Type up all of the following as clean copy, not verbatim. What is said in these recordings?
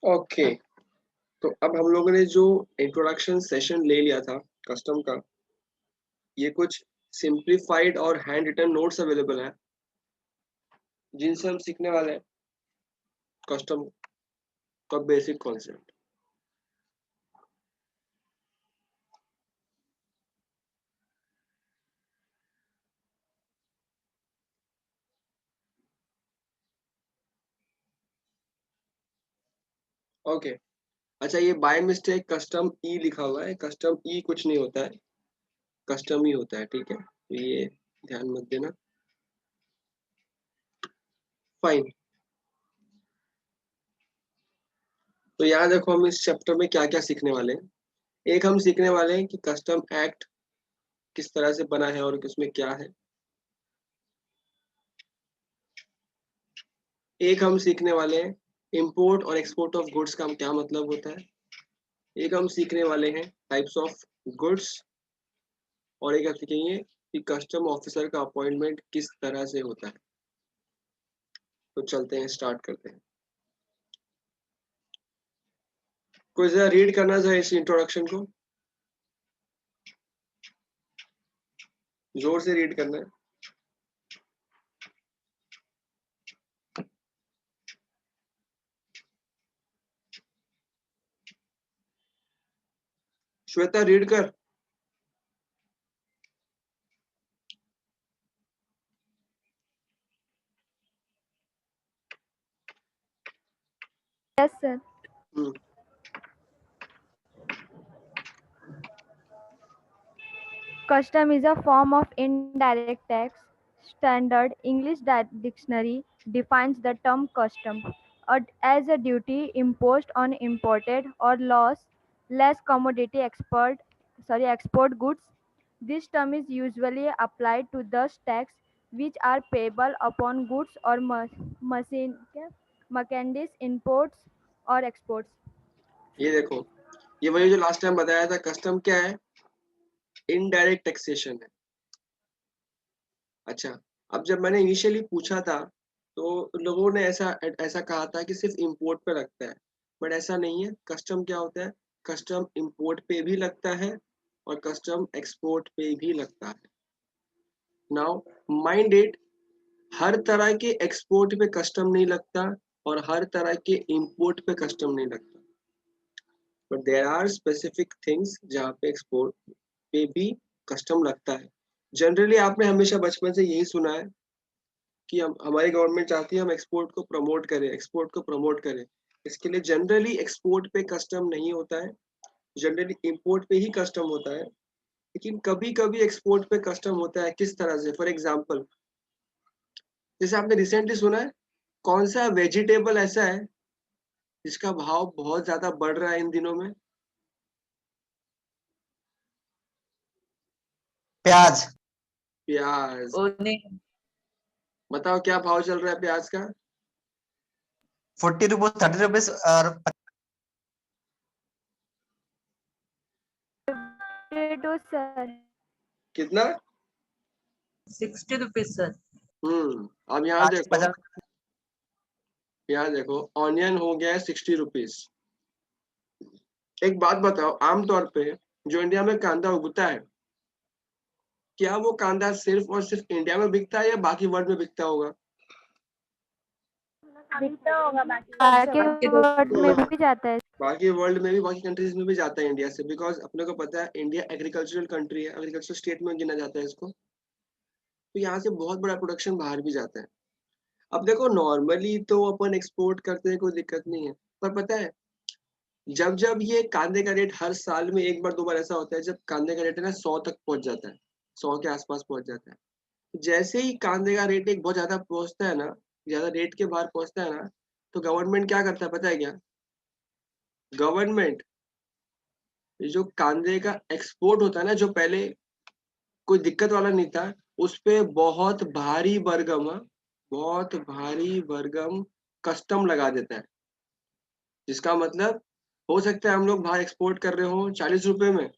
Okay, तो अब हम लोगों ने जो इंट्रोडक्शन सेशन ले लिया था कस्टम का, ये कुछ सिंप्लीफाइड और हैंड रिटन नोट्स अवेलेबल है जिनसे हम सीखने वाले हैं कस्टम का बेसिक कॉन्सेप्ट। ओके, अच्छा ये बाय मिस्टेक कस्टम ई लिखा हुआ है, कस्टम ई कुछ नहीं होता है, कस्टम ही होता है, ठीक है, तो ये ध्यान मत देना। फाइन, तो यहाँ देखो हम इस चैप्टर में क्या क्या सीखने वाले हैं। एक हम सीखने वाले हैं कि कस्टम एक्ट किस तरह से बना है और उसमें क्या है। एक हम सीखने वाले हैं इंपोर्ट और एक्सपोर्ट ऑफ गुड्स का क्या मतलब होता है। एक हम सीखने वाले हैं टाइप्स ऑफ गुड्स, और एक हम सीखेंगे कि कस्टम ऑफिसर का अपॉइंटमेंट किस तरह से होता है। तो चलते हैं, स्टार्ट करते हैं। कोई जरा रीड करना चाहे इस इंट्रोडक्शन को, जोर से रीड करना है। श्वेता रीड कर। Yes, sir. Custom is a form of indirect tax. Standard English Dictionary defines the term custom as a duty imposed on imported or less commodity export goods. This term is usually applied to those tax which are payable upon goods or merchandise imports or exports. ये देखो, ये वही जो last time बताया था, custom क्या है, indirect taxation है। अच्छा, अब जब मैंने इनिशियली पूछा था तो लोगों ने ऐसा ऐसा कहा था कि सिर्फ इंपोर्ट पे लगता है, बट ऐसा नहीं है। कस्टम क्या होता है, कस्टम इंपोर्ट पे भी लगता है और कस्टम एक्सपोर्ट पे भी लगता है। नाउ माइंड इट, हर तरह के एक्सपोर्ट पे कस्टम नहीं लगता और हर तरह के इंपोर्ट पे कस्टम नहीं लगता, but there are specific things जहाँ पे एक्सपोर्ट पे भी कस्टम लगता है। जनरली आपने हमेशा बचपन से यही सुना है कि हम, हमारी गवर्नमेंट चाहती है हम एक्सपोर्ट को प्रमोट करें, एक्सपोर्ट को प्रमोट करें। इसके लिए जनरली एक्सपोर्ट पे कस्टम नहीं होता है, जनरली इंपोर्ट पे ही कस्टम होता है। लेकिन कभी कभी एक्सपोर्ट पे कस्टम होता है। किस तरह से, फॉर एग्जाम्पल, जैसे आपने रिसेंटली सुना है, कौन सा वेजिटेबल ऐसा है जिसका भाव बहुत ज्यादा बढ़ रहा है इन दिनों में? प्याज। प्याज। बताओ क्या भाव चल रहा है प्याज का? 40 रुपीज, 30 रुपीज और 52, sir. कितना? 60 रुपीज सर। अब यहाँ देखो, 50। यहाँ देखो, ऑनियन हो गया है 60 रुपीज। एक बात बताओ, आमतौर पे जो इंडिया में कांदा उगता है, क्या वो कांदा सिर्फ और सिर्फ इंडिया में बिकता है या बाकी वर्ल्ड में बिकता होगा? दिखता होगा, बाकी वर्ड में भी जाता है। बाकी वर्ल्ड में भी, बाकी कंट्रीज में भी जाता है इंडिया से, बिकॉज अपने को पता है इंडिया एग्रीकल्चरल कंट्री है, एग्रीकल्चर स्टेट में गिना जाता है इसको, तो यहाँ से बहुत बड़ा प्रोडक्शन बाहर भी जाता है। अब देखो, नॉर्मली तो अपन एक्सपोर्ट करते हैं, कोई दिक्कत नहीं है, पर पता है जब जब ये कांदे का रेट, हर साल में एक बार दो बार ऐसा होता है जब कांदे का रेट है ना 100 तक पहुंच जाता है, 100 के आसपास पहुंच जाता है। जैसे ही कांदे का रेट एक बहुत ज्यादा पहुंचता है ना, ज्यादा रेट के बाहर पहुंचता है ना, तो गवर्नमेंट क्या करता है पता है क्या? गवर्नमेंट जो कांदे का एक्सपोर्ट होता है ना, जो पहले कोई दिक्कत वाला नहीं था, उस पे बहुत भारी भरगम, बहुत भारी भरगम कस्टम लगा देता है। जिसका मतलब, हो सकता है हम लोग बाहर एक्सपोर्ट कर रहे हो 40 रुपए में,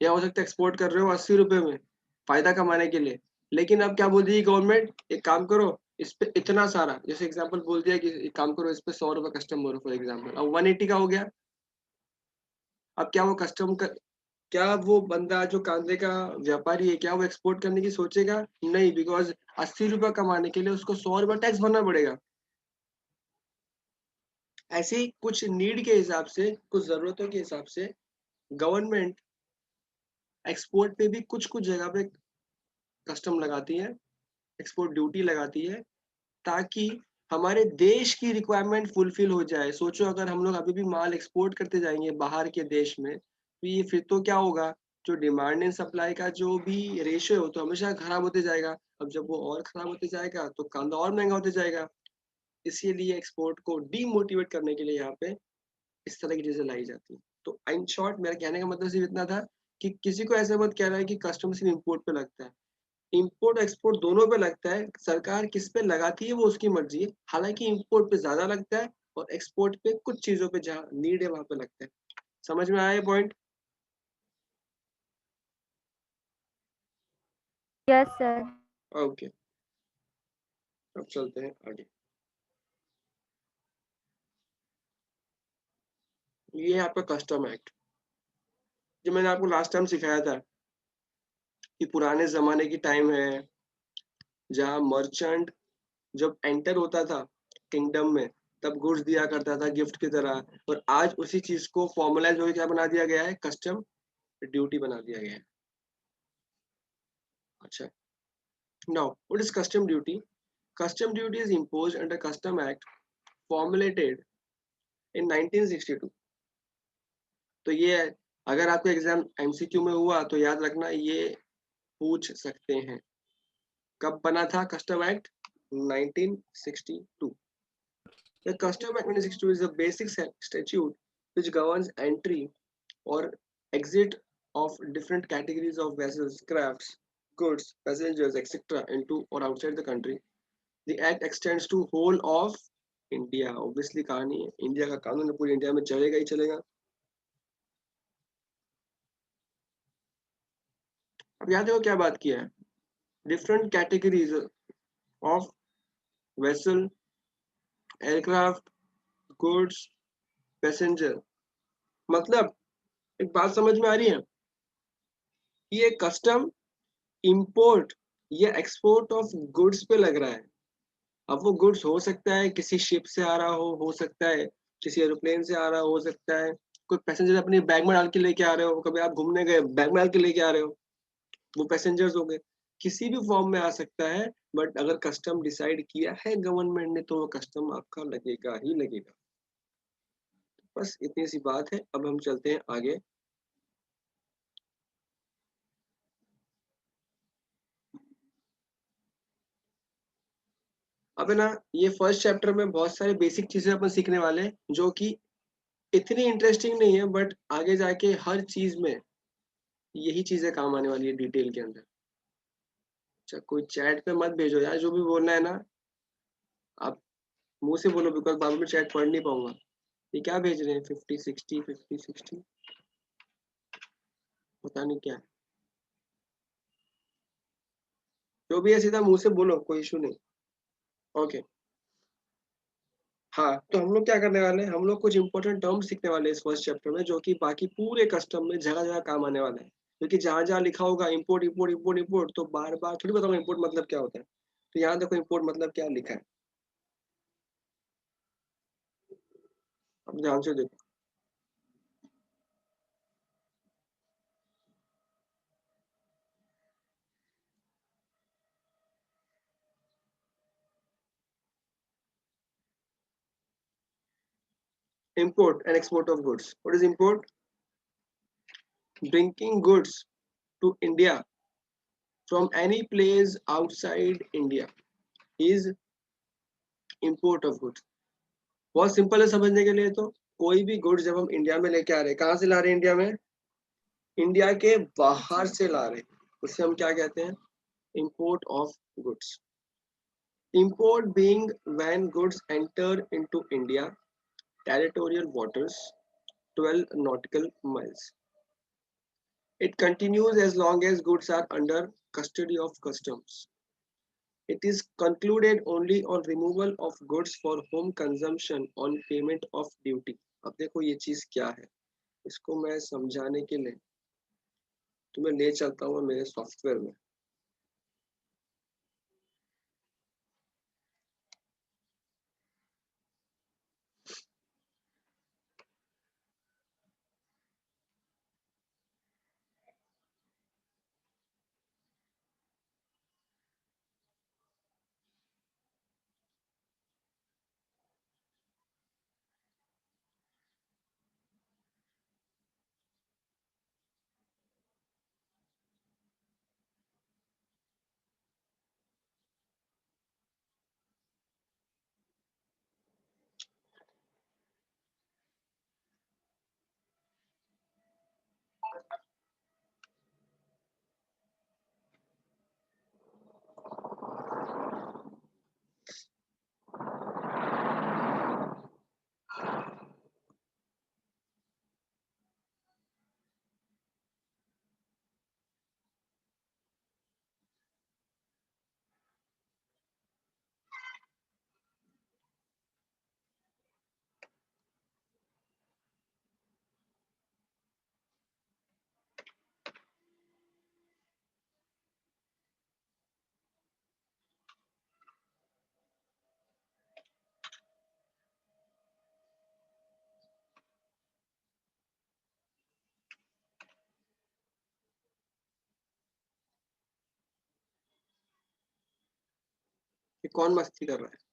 या हो सकता है एक्सपोर्ट कर रहे हो 80 रुपए में फायदा कमाने के लिए। लेकिन अब क्या बोल रही है गवर्नमेंट, एक काम करो, इस पे इतना सारा, जैसे एग्जांपल बोल दिया कि एक काम करो इस पे 100 रुपए कस्टम भरो फॉर एग्जांपल, अब 180 का हो गया। अब क्या वो कस्टम का, क्या वो बंदा जो कांदे का व्यापारी है क्या वो एक्सपोर्ट करने की सोचेगा? नहीं, बिकॉज 80 रुपए कमाने के लिए उसको 100 रुपए टैक्स भरना पड़ेगा। ऐसे ही कुछ नीड के हिसाब से, कुछ जरूरतों के हिसाब से गवर्नमेंट एक्सपोर्ट पे भी कुछ कुछ जगह पे कस्टम लगाती है, एक्सपोर्ट ड्यूटी लगाती है, ताकि हमारे देश की रिक्वायरमेंट फुलफिल हो जाए। सोचो अगर हम लोग अभी भी माल एक्सपोर्ट करते जाएंगे बाहर के देश में, तो ये फिर तो क्या होगा, जो डिमांड एंड सप्लाई का जो भी रेशियो है वो तो हमेशा खराब होते जाएगा। अब जब वो और खराब होते जाएगा तो कांदा और महंगा होते जाएगा। इसीलिए एक्सपोर्ट को डीमोटिवेट करने के लिए यहाँ पे इस तरह की चीजें लाई जाती है। तो इन शॉर्ट मेरा कहने का मतलब सिर्फ इतना था कि किसी को ऐसे मत कह रहा है कि कस्टम सिर्फ इम्पोर्ट पे लगता है। इंपोर्ट एक्सपोर्ट दोनों पे लगता है, सरकार किस पे लगाती है वो उसकी मर्जी है। हालांकि इंपोर्ट पे ज्यादा लगता है और एक्सपोर्ट पे कुछ चीजों पे जहाँ नीड है वहां पे लगता है। समझ में आया ये पॉइंट? Yes, sir. ओके, अब चलते हैं आगे। ये है आपका कस्टम एक्ट, जो मैंने आपको लास्ट टाइम सिखाया था कि पुराने जमाने की टाइम है जहाँ मर्चेंट जब एंटर होता था किंगडम में तब गुड्स दिया करता था गिफ्ट की तरह, और आज उसी चीज को फॉर्मलाइज होकर क्या बना दिया गया है, कस्टम ड्यूटी बना दिया गया है। अच्छा, now what is custom duty? Custom duty is imposed under Custom Act formulated in 1962। तो ये अगर आपका एग्जाम एमसीक्यू में हुआ तो याद रखना, ये पूछ सकते हैं कब बना था custom act, 1962। The Custom Act 1962 is a basic statute which governs entry or exit of different categories of vessels, crafts, goods, passengers, etc. into or outside the country. The act extends to whole of India. Obviously कहानी है, India का कानून है, पूरी India में चलेगा ही चलेगा। अब यहाँ देखो क्या बात किया है, different categories of vessel, aircraft, goods, passenger. मतलब एक बात समझ में आ रही है, ये कस्टम इंपोर्ट या एक्सपोर्ट ऑफ गुड्स पे लग रहा है। अब वो गुड्स हो सकता है किसी शिप से आ रहा हो सकता है किसी एरोप्लेन से आ रहा हो सकता है कोई पैसेंजर अपने बैग में डाल के लेके आ रहे हो, कभी आप घूमने गए बैग में डाल के लेके आ रहे हो, वो पैसेंजर्स हो गए। किसी भी फॉर्म में आ सकता है, बट अगर कस्टम डिसाइड किया है गवर्नमेंट ने तो वो कस्टम आपका लगेगा ही लगेगा। बस इतनी सी बात है, अब हम चलते हैं आगे। अब है ना, ये फर्स्ट चैप्टर में बहुत सारे बेसिक चीजें अपन सीखने वाले हैं जो कि इतनी इंटरेस्टिंग नहीं है, बट आगे जाके हर चीज में यही चीजें काम आने वाली है डिटेल के अंदर। अच्छा, कोई चैट पे मत भेजो यार, जो भी बोलना है ना आप मुंह से बोलो, बिकॉज बाद में चैट पढ़ नहीं पाऊंगा। ये क्या भेज रहे हैं 50 60 पता नहीं क्या है। जो भी है सीधा मुंह से बोलो, कोई इशू नहीं। ओके, हाँ तो हम लोग क्या करने वाले हैं, हम लोग कुछ इंपॉर्टेंट टर्म्स सीखने वाले हैं इस फर्स्ट चैप्टर में, जो कि बाकी पूरे कस्टम में जगह जगह काम आने वाला है। क्योंकि जहां जहां लिखा होगा इंपोर्ट इंपोर्ट इंपोर्ट इंपोर्ट, तो बार बार थोड़ी बताऊंगा इंपोर्ट मतलब क्या होता है। तो यहाँ देखो इंपोर्ट मतलब क्या लिखा है, अब ध्यान से देखो। Import and export of goods. What is import? Bringing goods to India from any place outside India is import of goods. बहुत सिंपल है समझने के लिए। तो कोई भी गुड्स जब हम इंडिया में लेके आ रहे हैं, कहाँ से ला रहे हैं इंडिया में? इंडिया के बाहर से ला रहे हैं, उसे हम क्या कहते हैं? import of goods. Import being when goods enter into India territorial waters 12 nautical miles. It continues as long as goods are under custody of customs. It is concluded only on removal of goods for home consumption on payment of duty. अब देखो ये चीज क्या है, इसको मैं समझाने के लिए तुम्हें ले चलता हूँ मेरे सॉफ्टवेयर में। ये कौन मस्ती कर रहा है?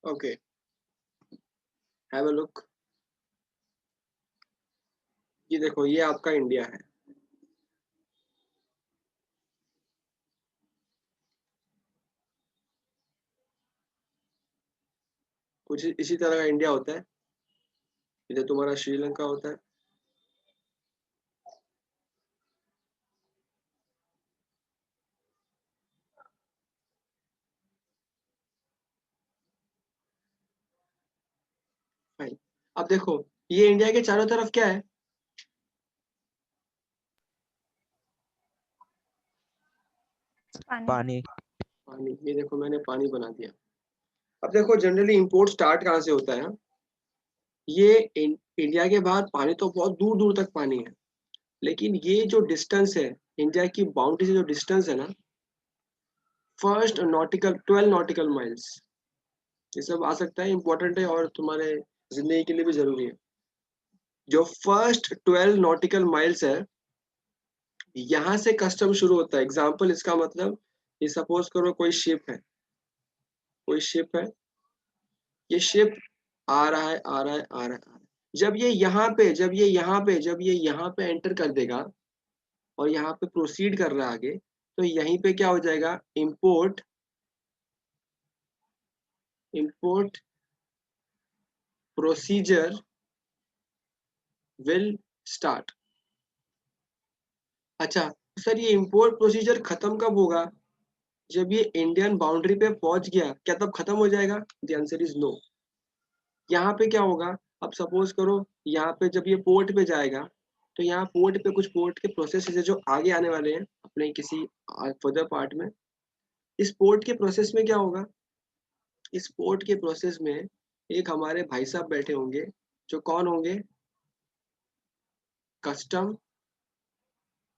Okay, have a look. ये देखो ये आपका इंडिया है, कुछ इसी तरह का इंडिया होता है। इधर तुम्हारा श्रीलंका होता है, फाइन। अब देखो ये इंडिया के चारों तरफ क्या है? पानी। पानी। ये देखो मैंने पानी बना दिया। अब देखो जनरली इंपोर्ट स्टार्ट कहाँ से होता है? ये इंडिया के बाहर पानी तो बहुत दूर दूर तक पानी है, लेकिन ये जो डिस्टेंस है इंडिया की बाउंड्री से, जो डिस्टेंस है ना, फर्स्ट नॉटिकल 12 नॉटिकल माइल्स, ये सब आ सकता है, इंपॉर्टेंट है और तुम्हारे जिंदगी के लिए भी जरूरी है। जो फर्स्ट 12 नॉटिकल माइल्स है, यहाँ से कस्टम शुरू होता है। एग्जाम्पल इसका मतलब, ये सपोज करो कोई शिप है, कोई शिप है, ये शिप आ रहा है आ रहा है आ रहा है आ रहा है। जब ये यहाँ पे जब ये यहाँ पे जब ये यहाँ पे एंटर कर देगा और यहाँ पे प्रोसीड कर रहा है आगे, तो यहीं पे क्या हो जाएगा? Import import procedure will start. अच्छा सर, ये इंपोर्ट प्रोसीजर खत्म कब होगा? जब ये इंडियन बाउंड्री पे पहुंच गया, क्या तब खत्म हो जाएगा? The answer is no. यहाँ पे क्या होगा? अब सपोज करो यहाँ पे जब ये पोर्ट पे जाएगा, तो यहाँ पोर्ट पे कुछ पोर्ट के प्रोसेस है जो आगे आने वाले हैं अपने किसी फर्दर पार्ट में। इस पोर्ट के प्रोसेस में क्या होगा? इस पोर्ट के प्रोसेस में एक हमारे भाई साहब बैठे होंगे, जो कौन होंगे? Custom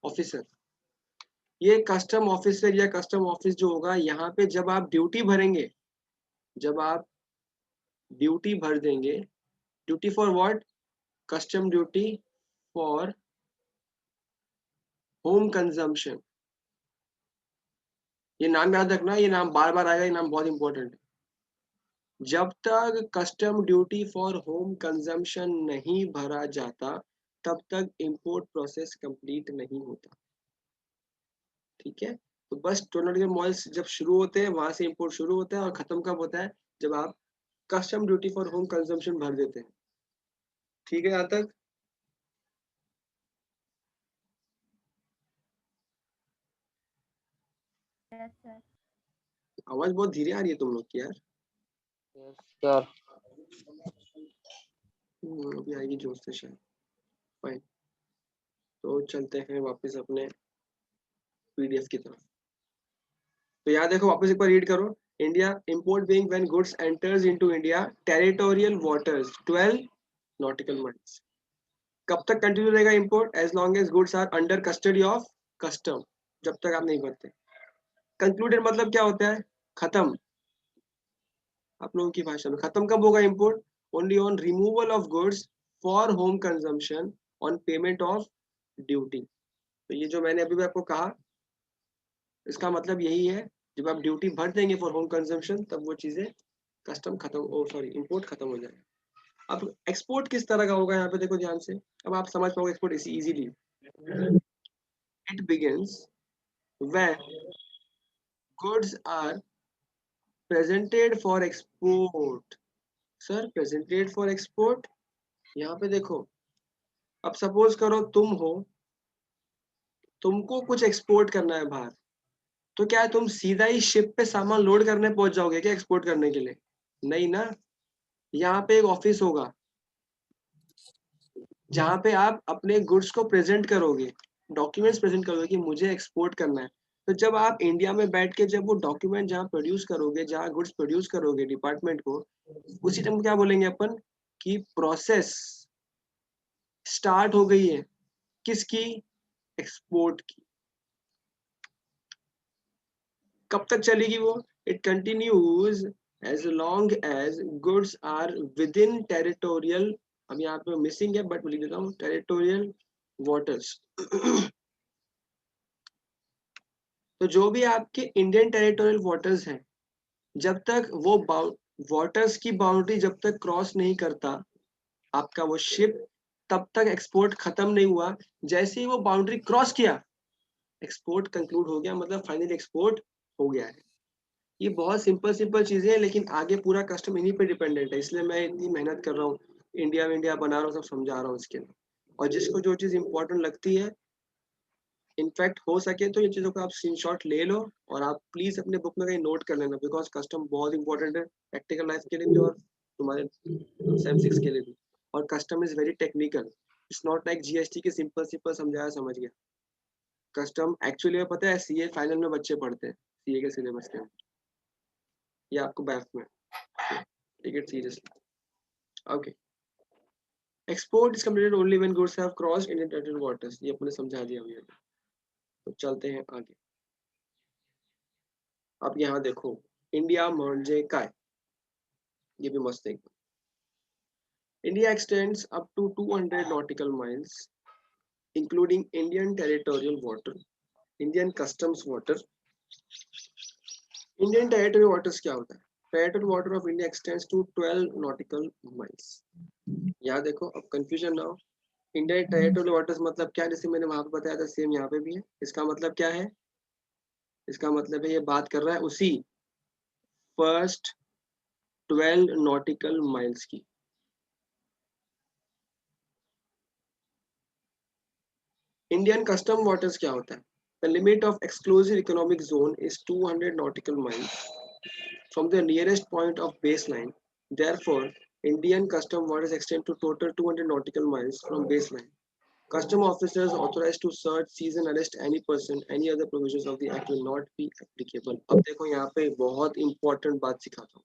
officer. ये कस्टम ऑफिसर या कस्टम ऑफिस जो होगा, यहाँ पे जब आप ड्यूटी भरेंगे, जब आप ड्यूटी भर देंगे, duty for what? Custom duty for home consumption. ये नाम याद रखना, ये नाम बार बार आएगा, ये नाम बहुत इंपॉर्टेंट है। जब तक custom duty for home consumption नहीं भरा जाता, तब तक इंपोर्ट प्रोसेस कंप्लीट नहीं होता। ठीक है, तो बस 12 नॉटिकल माइल्स जब शुरू होते हैं वहां से इंपोर्ट शुरू होता है, और खत्म कब होता है, जब आप custom duty for home consumption भर देते हैं। ठीक है यहाँ तक? Yes, sir. आवाज बहुत धीरे आ रही है तुम लोग की यार। सर अभी आएगी जोश से शायद। फाइन, तो चलते हैं वापस अपने पीडीएफ की तरफ। तो यहाँ देखो, वापस एक बार रीड करो। India import being when goods enters into India territorial waters 12 nautical miles. कब तक कंटिन्यू रहेगा import? As long as goods are under custody of custom, जब तक आप नहीं भरते। कंक्लूडेड मतलब क्या होता है? खत्म। आप लोगों की भाषा में खत्म कब होगा import? Only on removal of goods for home consumption on payment of duty. तो ये जो मैंने अभी भी आपको कहा, इसका मतलब यही है, जब आप ड्यूटी भर देंगे फॉर होम कंजम्पशन तब वो चीजें कस्टम खत्म, ओ सॉरी, इंपोर्ट खत्म हो जाएगा। अब एक्सपोर्ट किस तरह का होगा यहाँ पे देखो ध्यान से, अब आप समझ पाओगे export easily. It begins when goods are presented for export. Sir presented for export, यहाँ पे देखो, अब सपोज करो तुम हो, तुमको कुछ एक्सपोर्ट करना है बाहर, तो क्या तुम सीधा ही शिप पे सामान लोड करने पहुंच जाओगे क्या एक्सपोर्ट करने के लिए? नहीं ना। यहाँ पे एक ऑफिस होगा जहाँ पे आप अपने गुड्स को प्रेजेंट करोगे, डॉक्यूमेंट्स प्रेजेंट करोगे कि मुझे एक्सपोर्ट करना है। तो जब आप इंडिया में बैठ के जब वो डॉक्यूमेंट जहाँ प्रोड्यूस करोगे, जहाँ गुड्स प्रोड्यूस करोगे डिपार्टमेंट को, उसी टाइम क्या बोलेंगे अपन कि प्रोसेस स्टार्ट हो गई है। किसकी? एक्सपोर्ट की। कब तक चलेगी वो? It continues as long as goods are within territorial, अब यहाँ पे मिसिंग है बट लिख देता हूँ, टेरिटोरियल वाटर्स। तो जो भी आपके इंडियन टेरिटोरियल वाटर्स हैं, जब तक वो वाटर्स की बाउंड्री जब तक क्रॉस नहीं करता आपका वो शिप, तब तक एक्सपोर्ट खत्म नहीं हुआ। जैसे ही वो बाउंड्री क्रॉस किया, एक्सपोर्ट कंक्लूड हो गया, मतलब फाइनली एक्सपोर्ट हो गया है। ये बहुत सिंपल सिंपल चीजें हैं, लेकिन आगे पूरा कस्टम इन्हीं पे डिपेंडेंट है, इसलिए मैं इतनी मेहनत कर रहा हूँ, इंडिया में इंडिया बना रहा हूँ, सब समझा रहा हूँ इसके लिए। और जिसको जो चीज इंपॉर्टेंट लगती है, इनफैक्ट हो सके तो ये चीज़ों को आप स्क्रीनशॉट ले लो और आप प्लीज अपने बुक में कहीं नोट कर लेना, बिकॉज कस्टम बहुत इंपॉर्टेंट है प्रैक्टिकल लाइफ के लिए भी और तुम्हारे सेम 6 के लिए भी। और custom is very technical, it's not like GST के सिंपल सिंपल समझाया समझ गया। कस्टम एक्चुअली में पता है सीए फाइनल में बच्चे पढ़ते हैं सीए के सिलेबस के, ये आपको बैफ में, take it seriously. Okay, export is completed only when goods have crossed Indian territorial waters, ये अपने समझा दिया भैया। तो चलते हैं आगे। अब यहाँ देखो, इंडिया म्हणजे काय, ये भी मस्त है। India extends up to 200 nautical miles including Indian territorial water, Indian customs water। Indian territorial waters क्या होता है? Territorial water of India extends to 12 nautical miles। यहाँ देखो, अब कंफ्यूजन ना हो, इंडियन टेरिटोरियल वाटर्स मतलब क्या, जैसे मैंने वहां पे बताया था सेम यहाँ पे भी है। इसका मतलब क्या है? इसका मतलब है ये बात कर रहा है उसी फर्स्ट 12 नॉटिकल माइल्स की। इंडियन कस्टम वाटर्स क्या होता है? The limit of exclusive economic zone is 200 nautical miles from the nearest point of baseline. Therefore, Indian custom waters extend to total 200 nautical miles from baseline. Custom officers authorized to search, seize and arrest any person, any other provisions of the act will not be applicable। अब देखो यहाँ पे बहुत important बात सिखाता हूँ,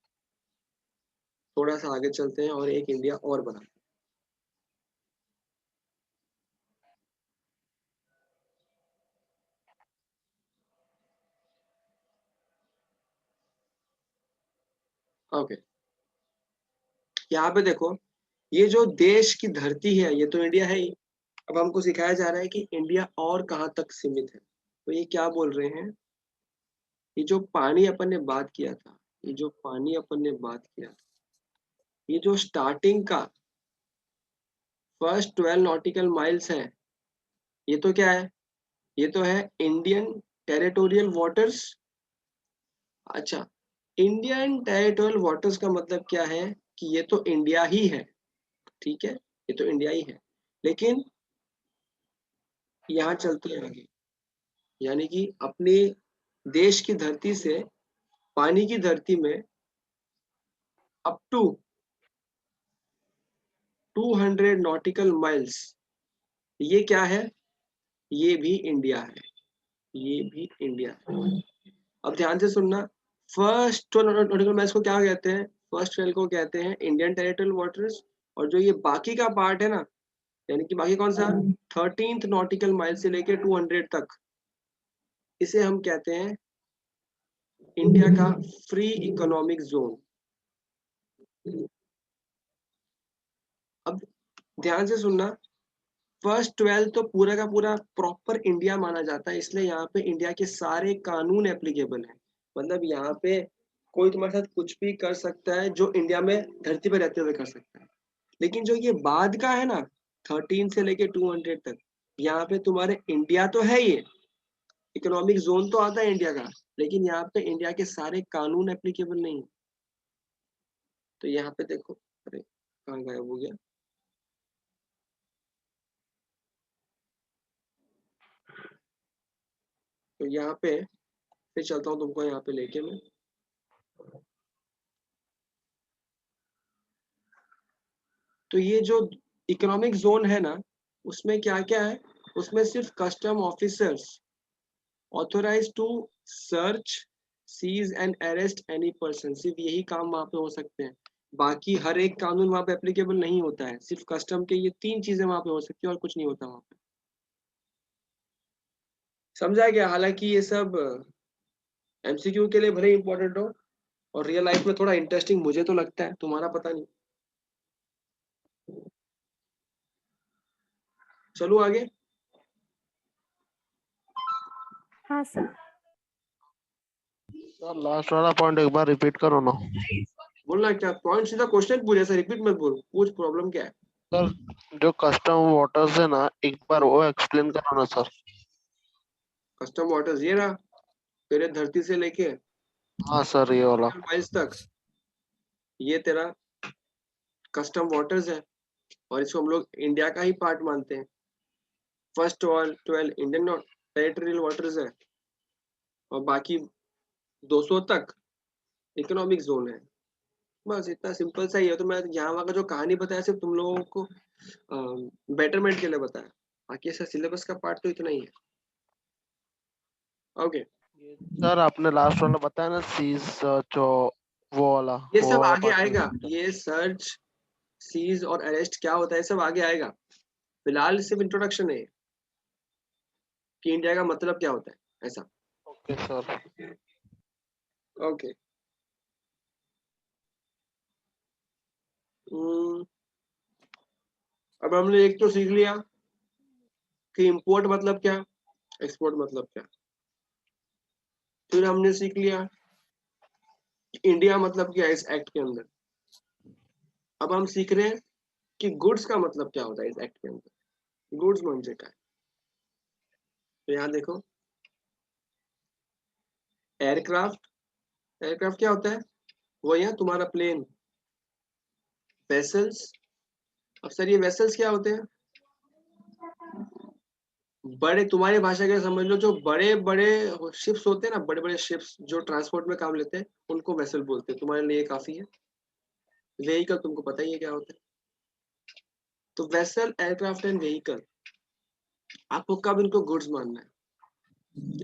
थोड़ा सा आगे चलते हैं और एक इंडिया और बनाते हैं। ओके, यहाँ पे देखो, ये जो देश की धरती है ये तो इंडिया है ही। अब हमको सिखाया जा रहा है कि इंडिया और कहाँ तक सीमित है। तो ये क्या बोल रहे हैं, ये जो पानी अपन ने बात किया था, ये जो पानी अपन ने बात किया था, ये जो स्टार्टिंग का फर्स्ट 12 नॉटिकल माइल्स है, ये तो क्या है? ये तो है इंडियन टेरिटोरियल वाटर्स। अच्छा, इंडियन टेरिटोरियल वाटर्स का मतलब क्या है कि ये तो इंडिया ही है, ठीक है, ये तो इंडिया ही है, लेकिन यहाँ चलते हैं आगे, यानी कि अपने देश की धरती से पानी की धरती में अप टू 200 नॉटिकल माइल्स, ये क्या है, ये भी इंडिया है, ये भी इंडिया है। अब ध्यान से सुनना, फर्स्ट नॉटिकल माइल्स को क्या कहते हैं, फर्स्ट ट्वेल्व को कहते हैं इंडियन टेरिटोरियल वाटर्स, और जो ये बाकी का पार्ट है ना, यानी कि बाकी कौन सा 13th नॉटिकल माइल से लेके 200 तक, इसे हम कहते हैं इंडिया का फ्री इकोनॉमिक जोन। अब ध्यान से सुनना, फर्स्ट 12 तो पूरा का पूरा प्रॉपर इंडिया माना जाता है, इसलिए यहाँ पे इंडिया के सारे कानून एप्लीकेबल हैं, मतलब यहाँ पे कोई तुम्हारे साथ कुछ भी कर सकता है जो इंडिया में धरती पर रहते हुए कर सकता है। लेकिन जो ये बाद का है ना 13 से लेके 200 तक, यहाँ पे तुम्हारे इंडिया तो है, ये इकोनॉमिक जोन तो आता है इंडिया का, लेकिन यहाँ पे इंडिया के सारे कानून एप्लीकेबल नहीं है। तो यहाँ पे देखो, अरे कहाँ गायब हो गया, तो यहाँ पे फिर चलता हूँ तुमको यहाँ पे लेके मैं। तो ये जो इकोनॉमिक जोन है ना, उसमें क्या क्या है, उसमें सिर्फ custom officers authorise to search, seize and arrest any person, सिर्फ यही काम वहां पे हो सकते हैं, बाकी हर एक कानून वहां पे एप्लीकेबल नहीं होता है, सिर्फ कस्टम के ये 3 चीजें वहां पे हो सकती है और कुछ नहीं होता वहां पे। समझा गया? हालांकि ये सब एमसीक्यू के लिए भले इंपॉर्टेंट हो और रियल लाइफ में थोड़ा इंटरेस्टिंग मुझे तो लगता है, तुम्हारा पता नहीं। चलो आगे। हाँ सर। सर लास्ट वाला पॉइंट एक बार रिपीट करो ना। बोलना क्या पॉइंट, सीधा क्वेश्चन पूछ, ऐसा रिपीट मत बोल, पूछ प्रॉब्लम क्या है। सर जो कस्टम वाटर्स है ना, एक बार वो एक्सप्लेन करो ना सर। कस्टम वाटर्स ये रहा, तेरे धरती से लेके हाँ सर, ये वाला। माइल्स तक, ये तेरा कस्टम वाटर्स है, और इसको हम लोग इंडिया का ही पार्ट मानते हैं। फर्स्ट 12 इंडियन टेरिटोरियल वाटर्स है, और बाकी 200 तक इकोनॉमिक जोन है। बस इतना सिंपल सा ही है। तो मैं यहाँ वहाँ का जो कहानी बताया सिर्फ तुम लोगों को बेटरमेंट के लिए बताया, बाकी ऐसा सिलेबस का पार्ट तो इतना ही है। ओके, सर आपने लास्ट वाला बताया ना, सीज जो वो वाला, ये वो सब वाला आगे part आएगा, में। ये सर्च, सीज और अरेस्ट क्या होता है, सब आगे आएगा। फिलहाल सिर्फ इंट्रोडक्शन है कि इंडिया का मतलब क्या होता है, ऐसा। Okay sir. ओके, अब हमने एक तो सीख लिया कि इंपोर्ट मतलब क्या, एक्सपोर्ट मतलब क्या। फिर हमने सीख लिया कि इंडिया मतलब क्या है इस एक्ट के अंदर। अब हम सीख रहे हैं कि गुड्स का मतलब क्या होता है इस एक्ट के अंदर, गुड्स म्हणजे काय। तो यहाँ देखो, एयरक्राफ्ट, एयरक्राफ्ट क्या होता है, वो यहाँ तुम्हारा प्लेन। वेसल्स, अब सर ये वेसल्स क्या होते हैं, बड़े, तुम्हारी भाषा के समझ लो, जो बड़े बड़े शिप्स होते हैं ना, बड़े बड़े शिप्स जो ट्रांसपोर्ट में काम लेते हैं, उनको वेसल बोलते हैं। तुम्हारे लिए काफी है। व्हीकल तुमको पता ही है क्या होता है। तो वेसल, एयरक्राफ्ट एंड व्हीकल, आपको कब इनको गुड्स मानना है,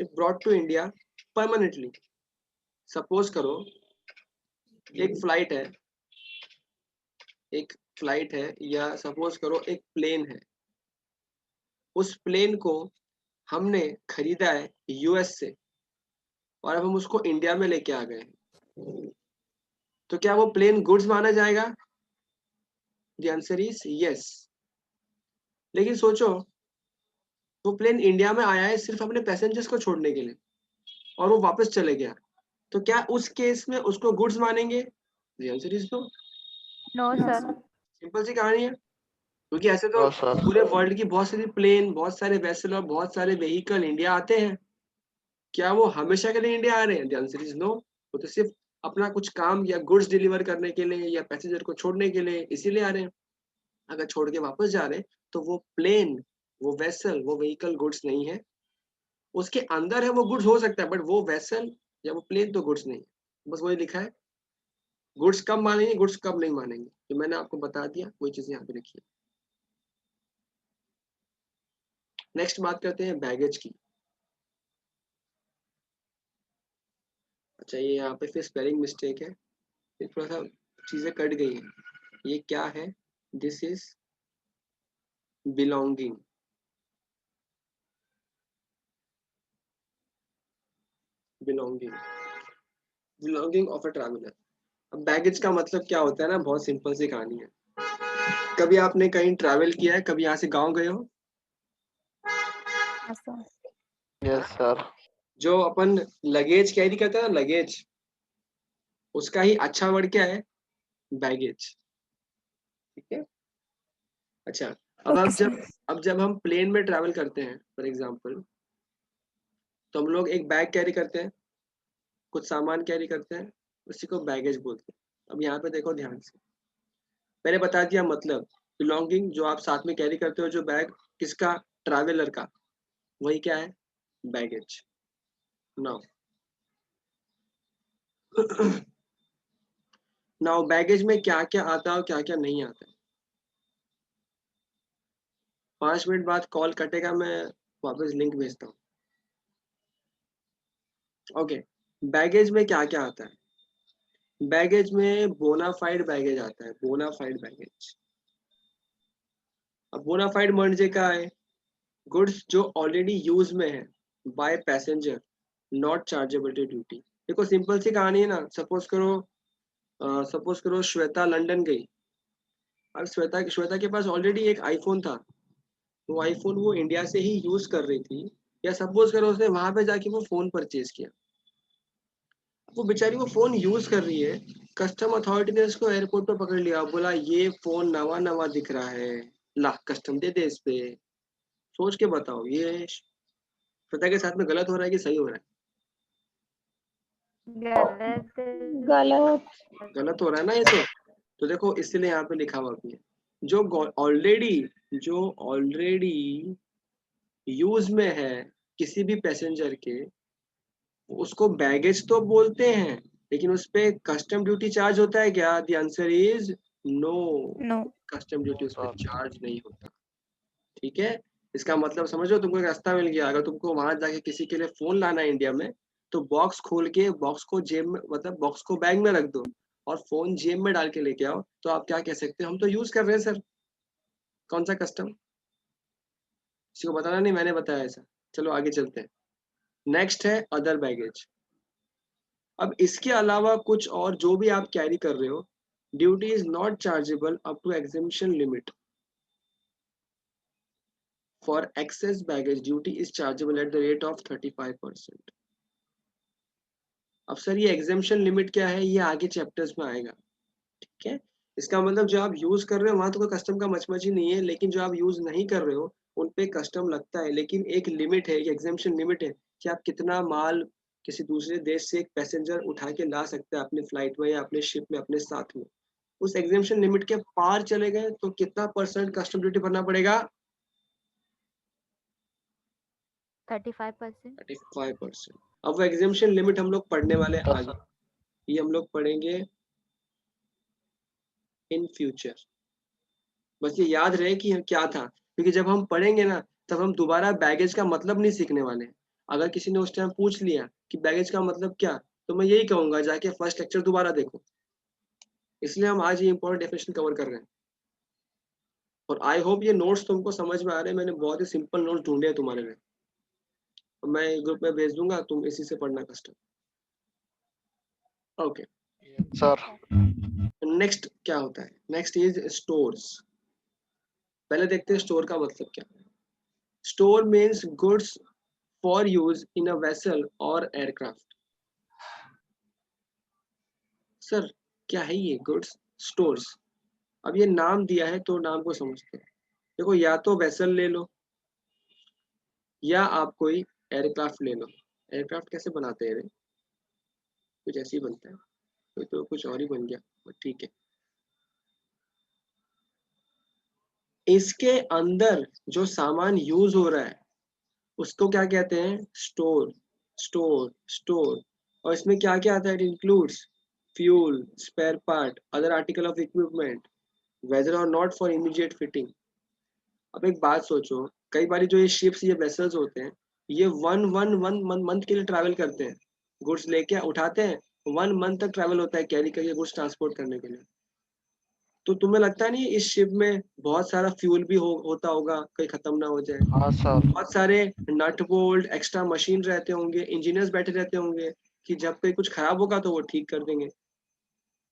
if brought to India permanently. Suppose करो एक फ्लाइट है, एक फ्लाइट है, या सपोज करो एक प्लेन है, उस प्लेन को हमने खरीदा है यूएस से, और अब हम उसको इंडिया में लेके आ गए हैं। तो क्या वो प्लेन गुड्स माना जाएगा? The answer is yes. लेकिन सोचो, वो प्लेन इंडिया में आया है सिर्फ अपने पैसेंजर्स को छोड़ने के लिए, और वो वापस चले गया, तो क्या उस केस में उसको गुड्स मानेंगे? The answer is no. No sir. Simple सी कहानी है, क्योंकि ऐसे तो हाँ सर। पूरे वर्ल्ड की बहुत सारी प्लेन, बहुत सारे वेसल और बहुत सारे व्हीकल इंडिया आते हैं, क्या वो हमेशा के लिए इंडिया आ रहे हैं? The answer is no. वो तो सिर्फ अपना कुछ काम या गुड्स डिलीवर करने के लिए या पैसेंजर को छोड़ने के लिए इसीलिए आ रहे हैं। अगर छोड़ के वापस जा रहे हैं तो वो प्लेन, वो वेसल, वो व्हीकल गुड्स नहीं है। उसके अंदर है वो गुड्स हो सकता है, बट वो वेसल या वो प्लेन तो गुड्स नहीं है। बस वही लिखा है। गुड्स कब मानेंगे, गुड्स कब नहीं मानेंगे, जो मैंने आपको बता दिया वही चीज यहाँ पे लिखी है। नेक्स्ट बात करते हैं बैगेज की। अच्छा, ये यहाँ पे फिर स्पेलिंग मिस्टेक है, ये थोड़ा सा चीजें कट गई है। ये क्या है? This is belonging. Belonging, belonging of a traveller. अब बैगेज का मतलब क्या होता है ना, बहुत सिंपल सी कहानी है। कभी आपने कहीं ट्रैवल किया है, कभी यहाँ से गांव गए हो? Yes sir. जो अपन लगेज कैरी करते हैं ना, लगेज, उसका ही अच्छा वर्ड क्या है? बैगेज। ठीक है। अच्छा, अब जब हम प्लेन में ट्रैवल करते हैं फॉर एग्जांपल, तो हम लोग एक बैग कैरी करते हैं, कुछ सामान कैरी करते हैं, उसी को बैगेज बोलते हैं। अब यहाँ पे देखो ध्यान से, मैंने बता दिया मतलब। बिलोंगिंग जो आप साथ में कैरी करते हो, जो बैग, किसका? ट्रैवलर का, वही क्या है? बैगेज। नाउ नाउ बैगेज में क्या क्या आता है और क्या क्या नहीं आता है। 5 मिनट बाद कॉल कटेगा, मैं वापस लिंक भेजता हूँ। ओके, बैगेज में क्या क्या आता है? बैगेज में बोनाफाइड बैगेज आता है, बोनाफाइड बैगेज। अब बोनाफाइड म्हणजे काय है? गुड्स जो ऑलरेडी यूज में है by passenger, not chargeable to duty. देखो सिंपल सी कहानी है ना। सपोज करो श्वेता लंदन गई। अब श्वेता के पास ऑलरेडी एक आईफोन था, वो आईफोन वो इंडिया से ही यूज कर रही थी। या सपोज करो उसने वहां पे जाके वो फोन परचेज किया, वो बेचारी वो फोन यूज कर रही है। कस्टम अथॉरिटी ने उसको एयरपोर्ट पर पकड़ लिया, बोला ये फोन नवा नवा दिख रहा है, ला कस्टम दे दे इस पे। सोच के बताओ, ये श्वेता के साथ में गलत हो रहा है कि सही हो रहा है? गलत। गलत हो रहा है ना ये तो देखो इसलिए यहाँ पे लिखा हुआ भी है, जो ऑलरेडी यूज में है किसी भी पैसेंजर के, उसको बैगेज तो बोलते हैं, लेकिन उस पे कस्टम ड्यूटी चार्ज होता है क्या? The answer is no. No. Custom duty No, उस पे sir. चार्ज नहीं होता। ठीक है। इसका मतलब समझो, तुमको एक रास्ता मिल गया। अगर तुमको वहां जाके किसी के लिए फोन लाना है इंडिया में, तो बॉक्स खोल के बॉक्स को जेब में, मतलब बॉक्स को बैग में रख दो और फोन जेब में डाल के लेके आओ, तो आप क्या कह सकते हो? हम तो यूज कर रहे हैं सर। कौन सा कस्टम? किसी को बताना नहीं, मैंने बताया ऐसा। चलो आगे चलते हैं। नेक्स्ट है अदर बैगेज। अब इसके अलावा कुछ और जो भी आप कैरी कर रहे हो, duty is not chargeable up to exemption limit. For excess baggage duty is chargeable at the rate of 35%। अब सर ये एग्जेम्पशन लिमिट क्या है, ये आगे चैप्टर्स में आएगा। ठीक है। इसका मतलब जो आप यूज कर रहे हो वहां तो कोई कस्टम का मचमच ही नहीं है, लेकिन जो आप यूज नहीं कर रहे हो उन पे कस्टम लगता है। लेकिन एक लिमिट है, एक एग्जेम्पशन लिमिट है कि आप कितना माल किसी दूसरे देश से एक पैसेंजर उठा के ला सकते हैं अपने फ्लाइट में या अपने शिप में अपने साथ में। उस एग्जेम्पशन लिमिट के पार चले गए तो कितना % कस्टम ड्यूटी भरना पड़ेगा? 35%। 35%। अब वो एग्जेम्पशन लिमिट हम लोग पढ़ने वाले Yes, आगे, sir. ये हम लोग पढ़ेंगे इन फ्यूचर। बस ये याद रहे कि क्या था, क्योंकि जब हम पढ़ेंगे ना तब हम दोबारा बैगेज का मतलब नहीं सीखने वाले हैं। अगर किसी ने उस टाइम पूछ लिया कि बैगेज का मतलब क्या, तो मैं यही कहूंगा जाके फर्स्ट लेक्चर दोबारा देखो। इसलिए हम आज ये इंपॉर्टेंट डेफिनेशन कवर कर रहे हैं। और आई होप ये नोट्स तुमको समझ में आ रहे हैं। मैंने बहुत ही सिंपल नोट्स ढूंढे हैं तुम्हारे लिए, तो मैं ग्रुप में भेज दूंगा, तुम इसी से पढ़ना custom. Okay. Yes, sir. Next क्या होता है? Next is stores. पहले देखते हैं स्टोर का मतलब क्या है। Store means goods for use in a vessel और एयरक्राफ्ट। सर क्या है ये गुड्स स्टोर्स? अब ये नाम दिया है तो नाम को समझते हैं। देखो, या तो वेसल ले लो या आप कोई एयरक्राफ्ट ले लो। एयरक्राफ्ट कैसे बनाते हैं रे? कुछ ऐसे ही बनता है, कोई तो कुछ और ही बन गया, बट ठीक है। इसके अंदर जो सामान यूज हो रहा है उसको क्या कहते हैं? स्टोर। Store store. और इसमें क्या क्या आता है? It includes fuel, spare part, other article of equipment, whether और नॉट फॉर इमीडिएट फिटिंग। अब एक बात सोचो, कई बार जो ये शिप्स, ये वेसल्स होते हैं, ये वन मंथ के लिए ट्रैवल करते हैं, गुड्स लेके उठाते हैं, 1 मंथ तक ट्रैवल होता है कैरी करके गुड्स ट्रांसपोर्ट करने के लिए। तो तुम्हें लगता नहीं इस शिप में बहुत सारा फ्यूल भी होता होगा, कहीं खत्म ना हो जाए? हाँ सर। बहुत सारे नट बोल्ट, एक्स्ट्रा मशीन रहते होंगे, इंजीनियर्स बैठे रहते होंगे कि जब कहीं कुछ खराब होगा तो वो ठीक कर देंगे।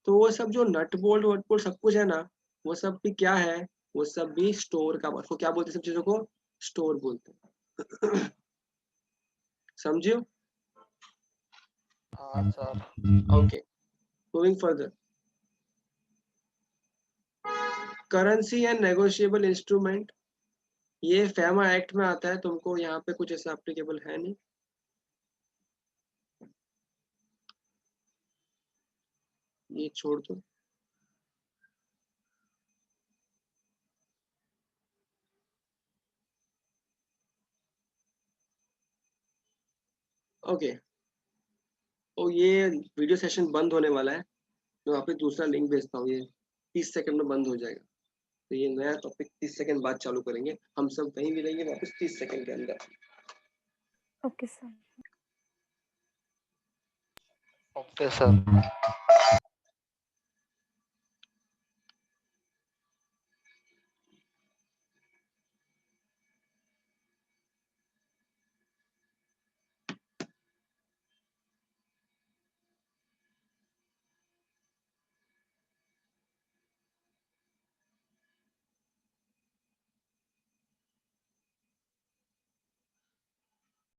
तो वो सब जो नट बोल्ट वट बोल्ट सब कुछ है ना, वो सब भी क्या है? वो सब भी स्टोर का, उसको क्या बोलते हैं? सब चीजों को स्टोर बोलते हैं। समझियो? हाँ sir. Okay, moving further. Currency and negotiable instrument, ये फैमा एक्ट में आता है, तुमको यहाँ पे कुछ ऐसा एप्लीकेबल है नहीं, ये छोड़ दो। ओके, तो ये वीडियो सेशन बंद होने वाला है, मैं वापस दूसरा लिंक भेजता हूँ, ये 30 सेकंड में बंद हो जाएगा। तो ये नया टॉपिक 30 सेकंड बाद चालू करेंगे, हम सब वहीं मिलेंगे वापस 30 सेकंड के अंदर। Okay sir. Okay sir.